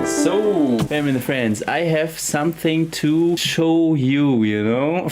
So, family and friends, I have something to show you, you know?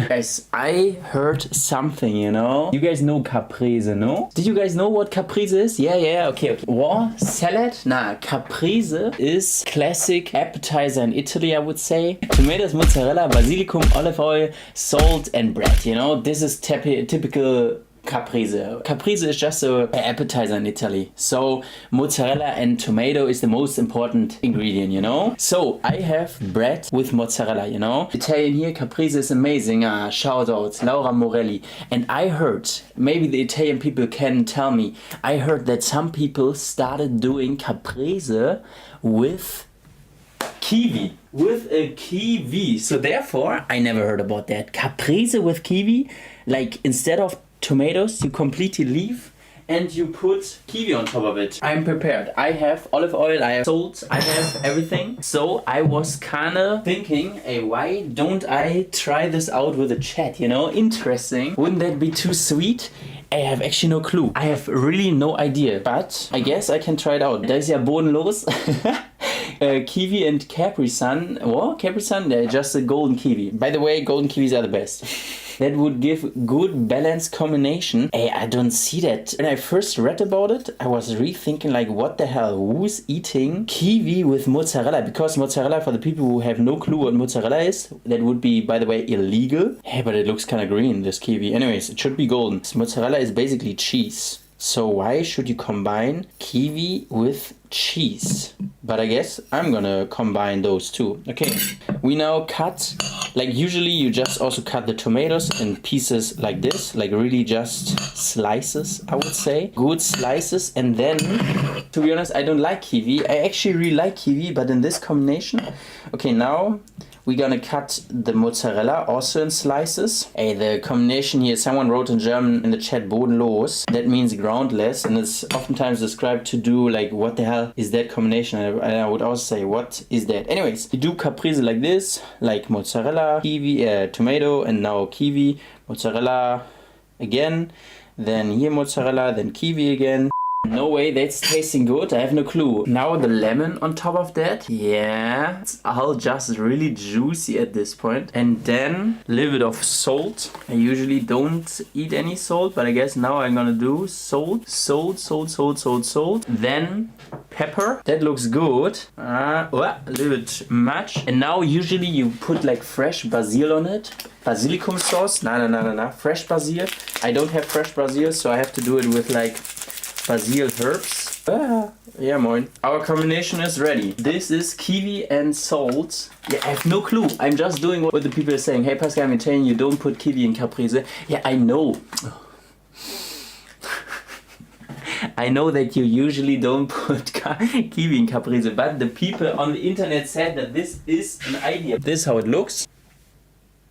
Guys, I heard something, you know? You guys know caprese, no? Did you guys know what caprese is? Yeah, okay. What? Salad? Nah, caprese is classic appetizer in Italy, I would say. Tomatoes, mozzarella, basilikum, olive oil, salt and bread, you know? This is typical caprese. Caprese is just an appetizer in Italy. So mozzarella and tomato is the most important ingredient, you know? So I have bread with mozzarella, you know? Italian here, caprese is amazing. Shout out, Laura Morelli. And I heard, maybe the Italian people can tell me, I heard that some people started doing caprese with kiwi. With a kiwi. So therefore, I never heard about that. Caprese with kiwi? Like instead of tomatoes, you completely leave and you put kiwi on top of it. I'm prepared. I have olive oil, I have salt, I have everything. So I was kinda thinking, hey, why don't I try this out with a chat, you know? Interesting. Wouldn't that be too sweet? I have actually no clue. I have really no idea, but I guess I can try it out. Da ist ja bodenlos. Kiwi and Capri Sun. What? Capri Sun? They're just a golden kiwi. By the way, golden kiwis are the best. That would give good balanced combination. Hey, I don't see that. When I first read about it, I was rethinking like, what the hell? Who's eating kiwi with mozzarella? Because mozzarella, for the people who have no clue what mozzarella is, that would be, by the way, illegal. Hey, but it looks kind of green, this kiwi. Anyways, it should be golden. So mozzarella is basically cheese. So why should you combine kiwi with cheese? But I guess I'm gonna combine those two. Okay, we now cut, like usually you just also cut the tomatoes in pieces like this, like really just slices, I would say. Good slices. And then, to be honest, I don't like kiwi. I actually really like kiwi, but in this combination, okay, now we're gonna cut the mozzarella also in slices. Hey, the combination here, someone wrote in German in the chat, bodenlos. That means groundless, and it's oftentimes described to do like, what the hell is that combination? And I would also say, what is that? Anyways, you do caprese like this, like mozzarella, kiwi, tomato, and now kiwi, mozzarella again, then here mozzarella, then kiwi again. No way, that's tasting good. I have no clue. Now the lemon on top of that. Yeah, it's all just really juicy at this point. And then a little bit of salt. I usually don't eat any salt, but I guess now I'm gonna do salt. Then pepper. That looks good. A little bit much. And now usually you put like fresh basil on it. Basilikum sauce. No. Fresh basil. I don't have fresh basil, so I have to do it with like basil herbs. Yeah, moin. Our combination is ready. This is kiwi and salt. Yeah, I have no clue. I'm just doing what the people are saying. Hey Pascal, I'm telling you, don't put kiwi in caprese. Yeah, I know. I know that you usually don't put kiwi in caprese, but the people on the internet said that this is an idea. This is how it looks.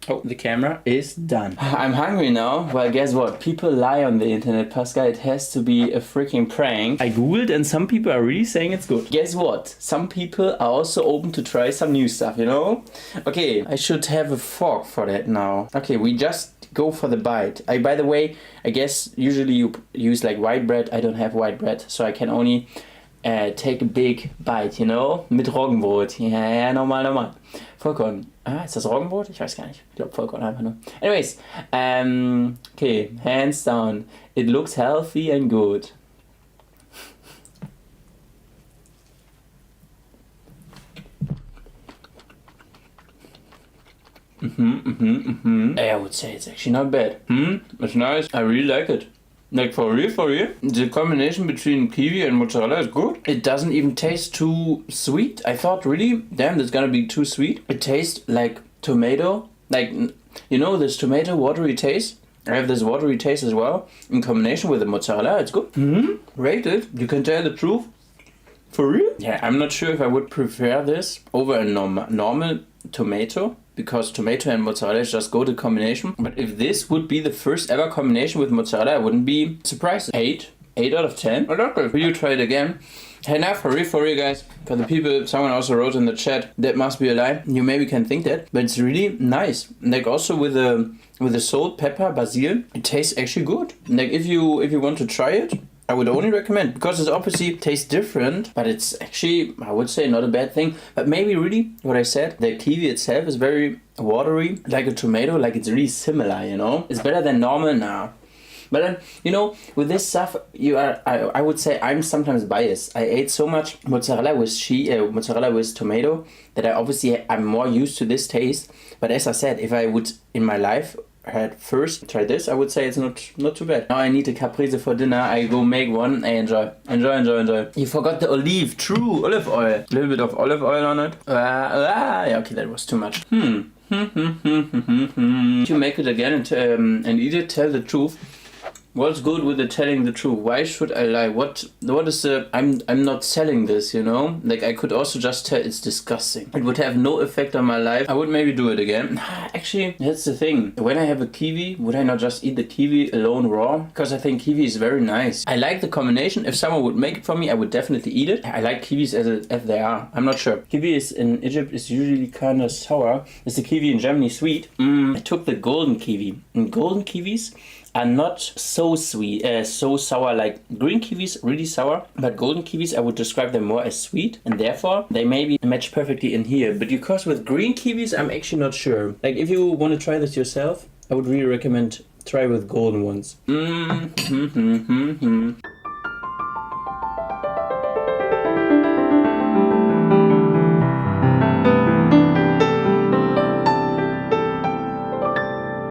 Oh, the camera is done. I'm hungry now. Well, guess what? People lie on the internet, Pascal. It has to be a freaking prank. I googled and some people are really saying it's good. Guess what? Some people are also open to try some new stuff, you know? Okay, I should have a fork for that now. Okay, we just go for the bite. By the way, I guess usually you use like white bread. I don't have white bread, so I can only take a big bite, you know? Mit Roggenbrot. Ja, normal. Vollkorn. Ist das Roggenbrot? Ich weiß gar nicht. Ich glaube Vollkorn einfach nur. Anyways, okay, hands down. It looks healthy and good. I would say it's actually not bad. It's nice. I really like it. Like for real, the combination between kiwi and mozzarella is good. It doesn't even taste too sweet. I thought really, damn, that's gonna be too sweet. It tastes like tomato, like, you know, this tomato watery taste. I have this watery taste as well. In combination with the mozzarella, it's good. Rate it. You can tell the truth. For real? Yeah, I'm not sure if I would prefer this over a normal tomato, because tomato and mozzarella is just good combination. But if this would be the first ever combination with mozzarella, I wouldn't be surprised. 8 out of 10. I like it. Will you try it again? Hey, now for real guys, for the people, someone also wrote in the chat, that must be a lie. You maybe can think that, but it's really nice. Like also with the salt, pepper, basil, it tastes actually good. Like if you want to try it, I would only recommend, because it obviously tastes different, but it's actually, I would say, not a bad thing. But maybe really, what I said, the kiwi itself is very watery, like a tomato, like it's really similar, you know? It's better than normal now. But then, you know, with this stuff, I would say I'm sometimes biased. I ate so much mozzarella with mozzarella with tomato, that I'm more used to this taste. But as I said, if I would in my life had first tried this, I would say it's not too bad. Now I need a caprese for dinner. I go make one. I enjoy. You forgot the olive. True, olive oil. A little bit of olive oil on it. Yeah, okay, that was too much. To make it again and eat it, tell the truth. What's good with the telling the truth? Why should I lie? What is the... I'm not selling this, you know? Like, I could also just tell it's disgusting. It would have no effect on my life. I would maybe do it again. Actually, that's the thing. When I have a kiwi, would I not just eat the kiwi alone raw? Because I think kiwi is very nice. I like the combination. If someone would make it for me, I would definitely eat it. I like kiwis as they are. I'm not sure. Kiwi is in Egypt is usually kind of sour. Is the kiwi in Germany sweet? I took the golden kiwi. And golden kiwis are not so sweet, so sour like green kiwis, really sour. But golden kiwis, I would describe them more as sweet, and therefore they maybe match perfectly in here. But because with green kiwis, I'm actually not sure. Like, if you want to try this yourself, I would really recommend try with golden ones.